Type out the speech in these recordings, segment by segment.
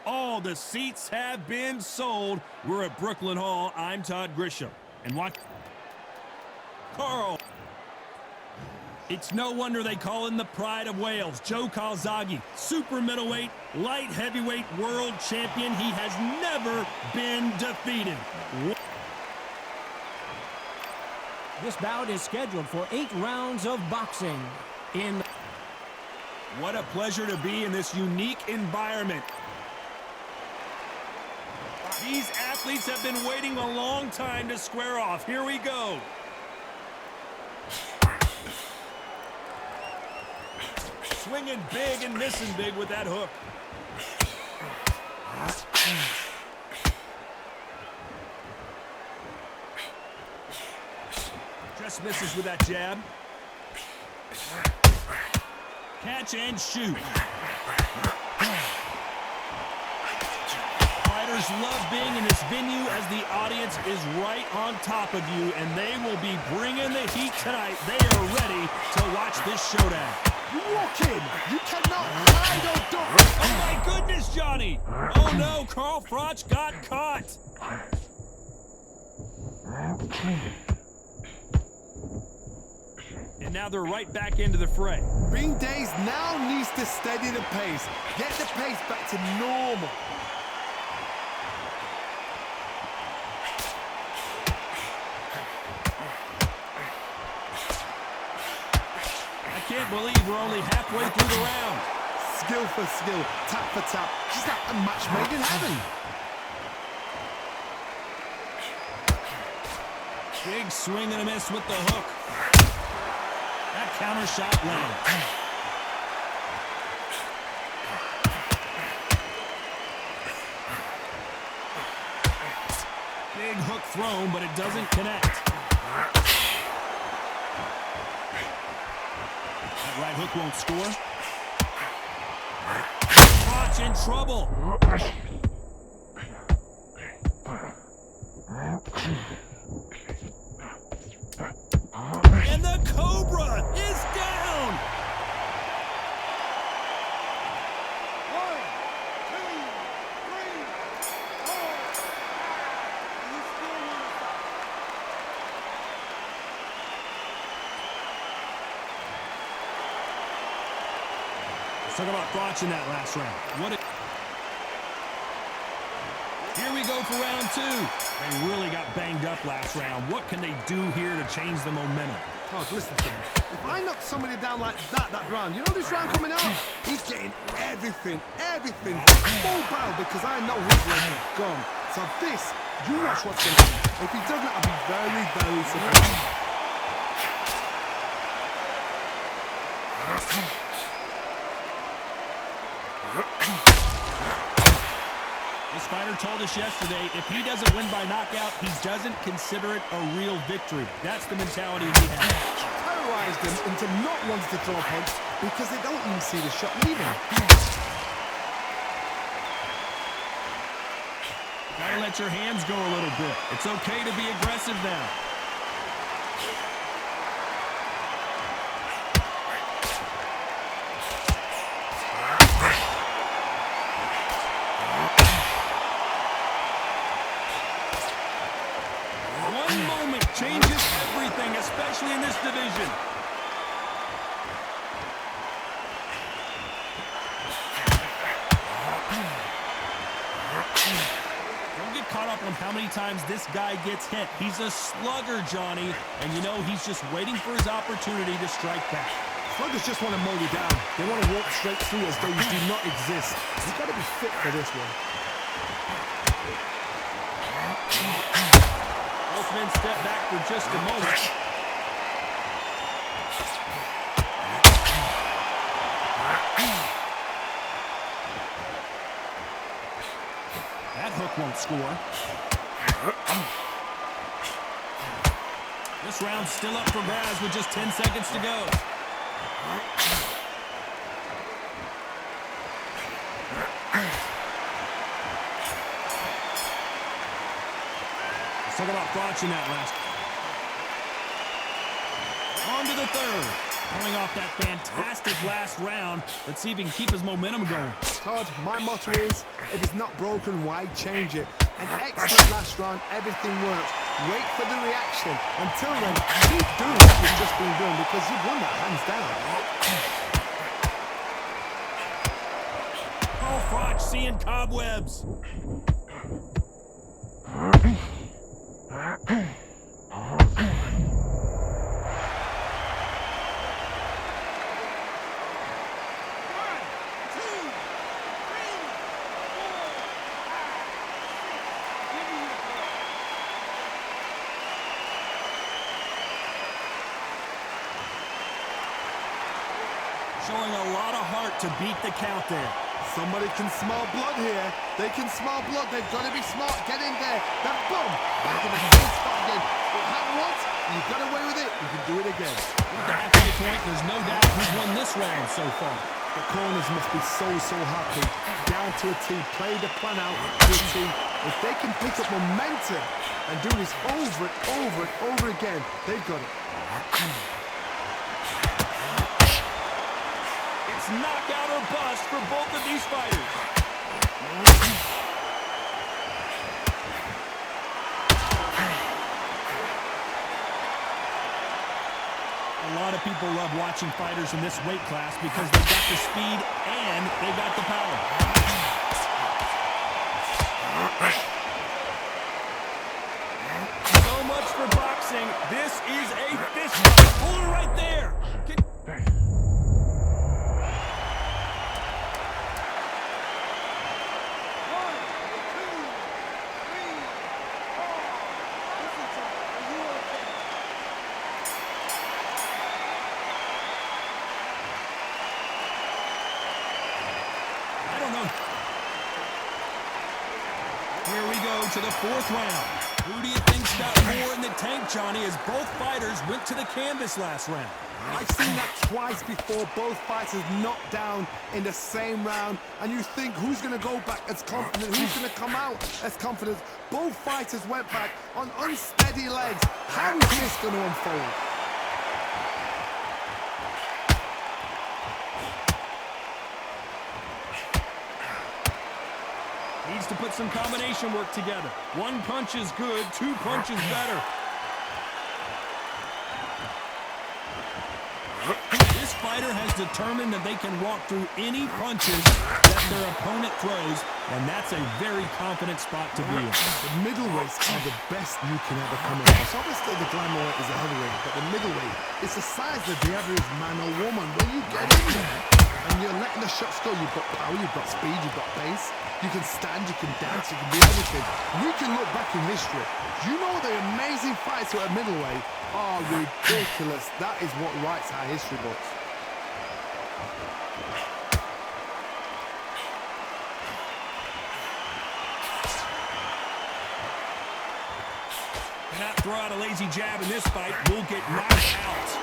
All the seats have been sold. We're at Brooklyn Hall. I'm Todd Grisham. And watch Carl. It's no wonder they call him the pride of Wales. Joe Calzaghe, super middleweight, light heavyweight world champion. He has never been defeated. This bout is scheduled for 8 rounds of boxing. What a pleasure to be in this unique environment. These athletes have been waiting a long time to square off. Here we go. Swinging big and missing big with that hook. Just misses with that jab. Catch and shoot. Fighters love being in this venue as the audience is right on top of you, and they will be bringing the heat tonight. They are ready to watch this showdown. You walk in, you cannot hide or duck. Oh my goodness, Johnny! Oh no, Carl Froch got caught. And now they're right back into the fray. Bing Days now needs to steady the pace. Get the pace back to normal. I can't believe we're only halfway through the round. Skill for skill, tap for tap. Just like a match made in heaven. Big swing and a miss with the hook. That counter shot lands. Big hook thrown, but it doesn't connect. That right hook won't score. Froch in trouble. And the Cobra is down. 1, 2, 3, 4. You still want to fight? Let's talk about Froch in that last round. Here we go for round 2. They really got banged up last round. What can they do here to change the momentum? Oh, listen to me. If I knock somebody down like that round, you know this round coming out? He's getting everything, full barrel because I know his leg is gone. So this, you watch what's going to happen. If he doesn't, I'll be very, very surprised. This fighter told us yesterday if he doesn't win by knockout, he doesn't consider it a real victory. That's the mentality he has. Terrorized them into not wanting to throw a punch because they don't even see the shot leaving. Gotta let your hands go a little bit. It's okay to be aggressive now. One moment changes everything, especially in this division. Don't get caught up on how many times this guy gets hit. He's a slugger, Johnny, and you know he's just waiting for his opportunity to strike back. Sluggers just want to mow you down. They want to walk straight through as though you do not exist. You've got to be fit for this one. Both men step back for just a moment. That hook won't score. This round's still up for grabs with just 10 seconds to go. Let's talk about Froch in that last. On to the third. Coming off that fantastic last round, let's see if he can keep his momentum going. Todd, my motto is, if it's not broken, why change it? An excellent last round, everything works. Wait for the reaction. Until then, keep doing what you've just been doing because you've won that hands down. Oh, Froch seeing cobwebs. Showing a lot of heart to beat the count there. Somebody can smell blood here. They can smell blood. They've got to be smart. Get in there. Then boom. Back in the same spot again. It happened once. You got away with it. You can do it again. At the halfway point, there's no doubt who's won this round so far. The corners must be so happy. Down to a T. Play the plan out to a T. If they can pick up momentum and do this over and over and over again, they've got it. It's knockout or bust for both of these fighters. A lot of people love watching fighters in this weight class because they've got the speed and they got the power. So much for boxing. This is a fist fight. Hold it right there. Here we go to the fourth round. Who do you think's got more in the tank, Johnny, as both fighters went to the canvas last round? I've seen that twice before. Both fighters knocked down in the same round. And you think, who's going to go back as confident? Who's going to come out as confident? Both fighters went back on unsteady legs. How is this going to unfold? Needs to put some combination work together. One punch is good, two punches better. This fighter has determined that they can walk through any punches that their opponent throws, and that's a very confident spot to be in. The middleweights are the best you can ever come across. Obviously, the glamour is a heavyweight, but the middleweight is the size of the average man or woman. When you get in there and you're letting the shots go, you've got power, you've got speed, you've got pace. You can stand, you can dance, you can do everything. You can look back in history. You know the amazing fights at middleweight are ridiculous. That is what writes our history books. Cannot throw out a lazy jab in this fight. Will get knocked out.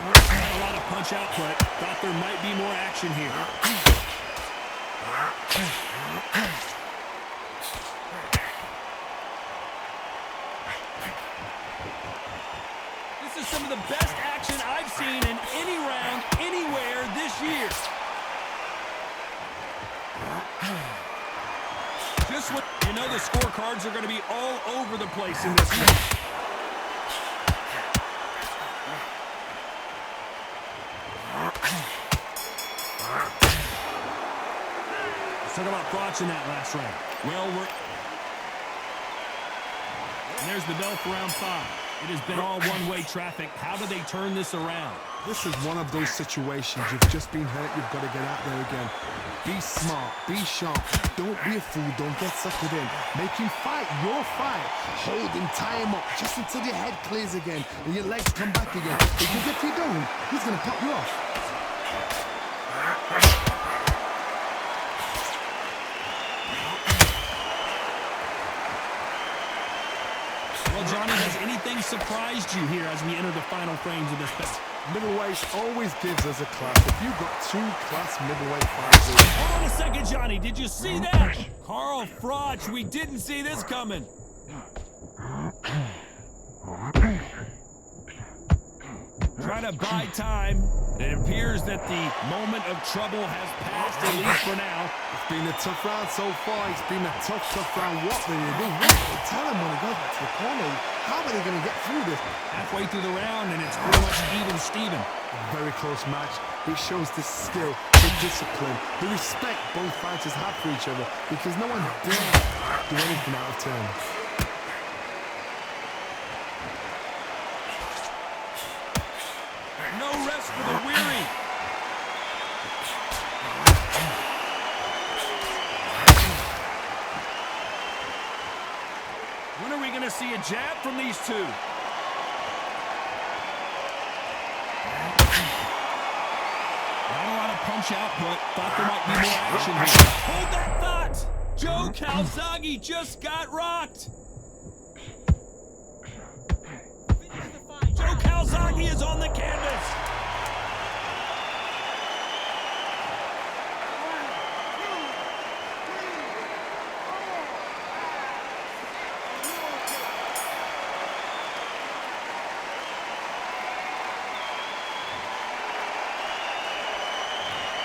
A lot of punch output. Thought there might be more action here. This is some of the best action I've seen in any round, anywhere this year. Just when you know the scorecards are going to be all over the place in this one. Let's talk about thoughts in that last round. Well, and there's the bell for round 5. It has been all one-way traffic. How do they turn this around? This is one of those situations. You've just been hurt. You've got to get out there again. Be smart. Be sharp. Don't be a fool. Don't get suckered in. Make him fight your fight. Hold him. Tie him up just until your head clears again and your legs come back again. Because if you don't, he's going to pop you off. Well, Johnny, has anything surprised you here as we enter the final frames of this bout? Middleweight always gives us a class. If you've got 2 class middleweight fighters... Hold on a second, Johnny. Did you see that? Carl Froch, we didn't see this coming. trying to buy time. It appears that the moment of trouble has passed, at least for now. It's been a tough round so far. It's been a tough round. What will they do? What will they tell him when he goes back to the corner? How are they going to get through this? Halfway through the round, and it's pretty much even Steven. Very close match. It shows the skill, the discipline, the respect both fighters have for each other, because no one dare do anything out of turn. No rest for the weary. When are we going to see a jab from these two? Not a lot of punch output. Thought there might be more action here. Hold that thought! Joe Calzaghe just got rocked. Joe Calzaghe is on the canvas.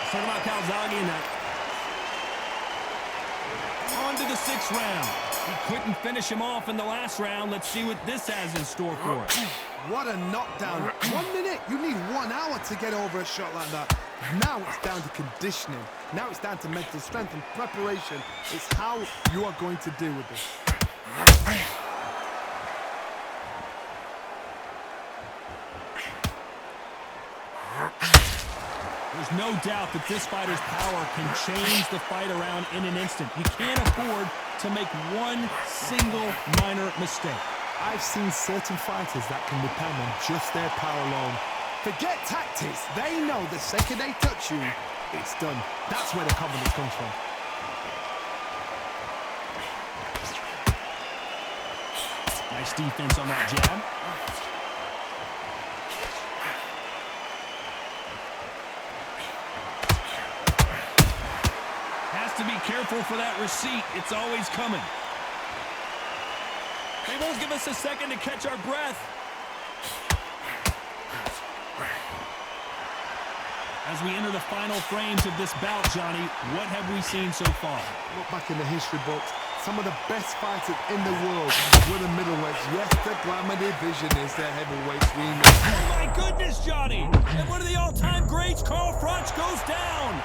Let's talk about Calzaghe in that. On to the 6th round. He couldn't finish him off in the last round. Let's see what this has in store for us. What a knockdown. 1 minute. You need 1 hour to get over a shot like that. Now it's down to conditioning. Now it's down to mental strength and preparation. It's how you are going to deal with this. There's no doubt that this fighter's power can change the fight around in an instant. You can't afford to make one single minor mistake. I've seen certain fighters that can depend on just their power alone. Forget tactics. They know the second they touch you, it's done. That's where the confidence comes from. Nice defense on that jab. To be careful for that receipt. It's always coming. They won't give us a second to catch our breath. As we enter the final frames of this bout, Johnny, what have we seen so far? Look back in the history books. Some of the best fighters in the world were the middleweights. Yes, the glamour division is the heavyweights. Oh my goodness, Johnny! And one of the all-time greats, Carl Froch, goes down.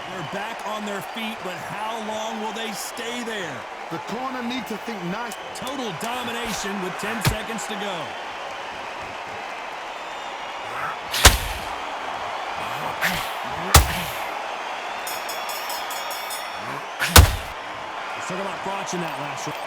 They're back on their feet, but how long will they stay there? The corner need to think nice. Total domination with 10 seconds to go. Let's talk about Froch in that last round.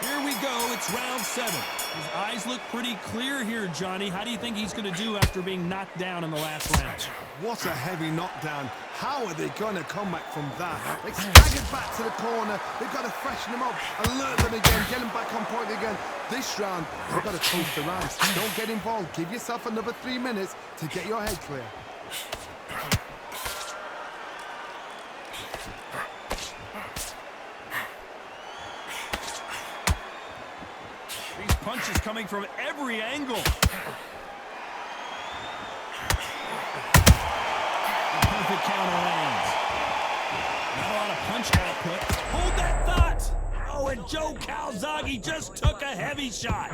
Here we go, it's round 7. His eyes look pretty clear here, Johnny. How do you think he's going to do after being knocked down in the last round? What a heavy knockdown. How are they going to come back from that? They staggered back to the corner. They've got to freshen them up, alert them again, get them back on point again. This round, they've got to toast the rounds. Don't get involved. Give yourself another 3 minutes to get your head clear. These punches coming from every angle. Perfect counter lands. Not a lot of punch output. Hold that thought! Oh, and Joe Calzaghe just took a heavy shot.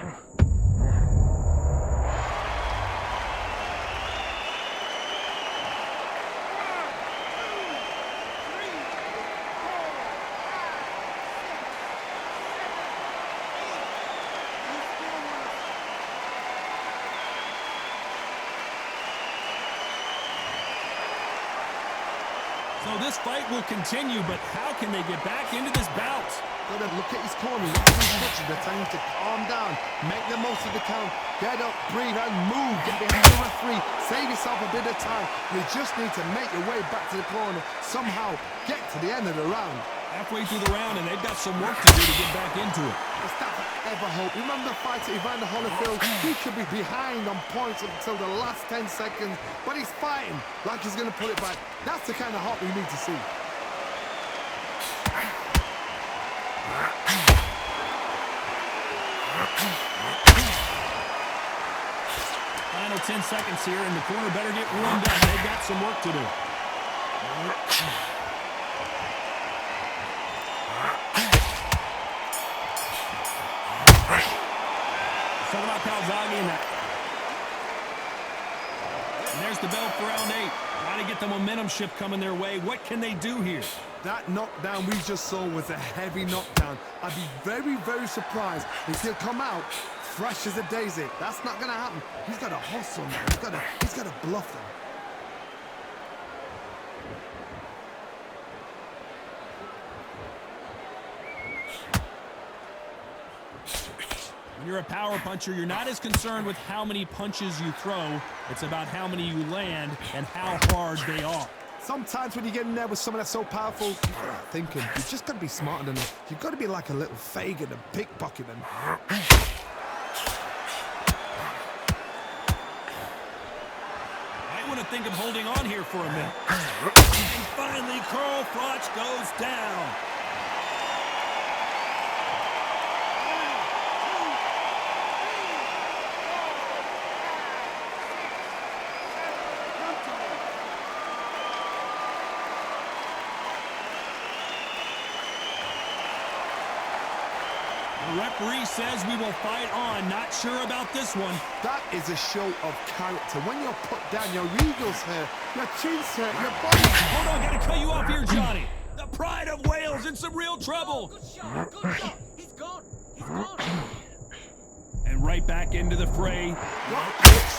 So this fight will continue, but how can they get back into this bout? Gotta look at his corner, look at his touches. They're telling him to calm down, make the most of the count, get up, breathe, and move. Get behind the referee, save yourself a bit of time. You just need to make your way back to the corner, somehow get to the end of the round. Halfway through the round, and they've got some work to do to get back into it. It's that ever hope. Remember the fight at Evander Holyfield? He could be behind on points until the last 10 seconds, but he's fighting like he's going to put it back. That's the kind of hope we need to see. Final 10 seconds here, and the corner better get warmed up. They've got some work to do. Talking about Calzaghe and that. And there's the bell for round 8. Trying to get the momentum shift coming their way. What can they do here? That knockdown we just saw was a heavy knockdown. I'd be very, very surprised if he'll come out fresh as a daisy. That's not going to happen. He's got to hustle now. He's got to bluff them. When you're a power puncher, you're not as concerned with how many punches you throw. It's about how many you land and how hard they are. Sometimes when you get in there with someone that's so powerful, you've got to thinking. You've just got to be smarter than them. You've got to be like a little Fagin and pickpocket them. Might want to think of holding on here for a minute. And finally, Carl Froch goes down. The referee says we will fight on. Not sure about this one. That is a show of character. When you're put down, your eagle's hurt, your chin's hurt, your body... Hold on, gotta cut you off here, Johnny. The pride of Wales in some real trouble. Good shot, good shot. He's gone. He's gone. And right back into the fray.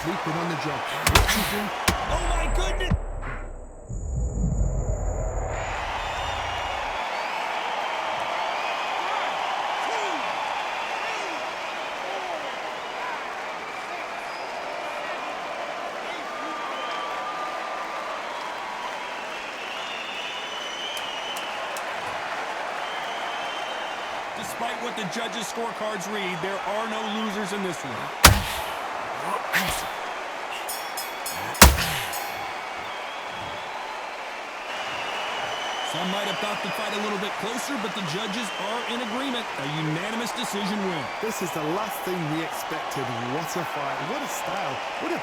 Sleeping on the job. What you do? Oh, my goodness. Despite what the judges' scorecards read, there are no losers in this one. Some might have thought the fight a little bit closer, but the judges are in agreement. A unanimous decision win. This is the last thing we expected. What a fight. What a style. What a...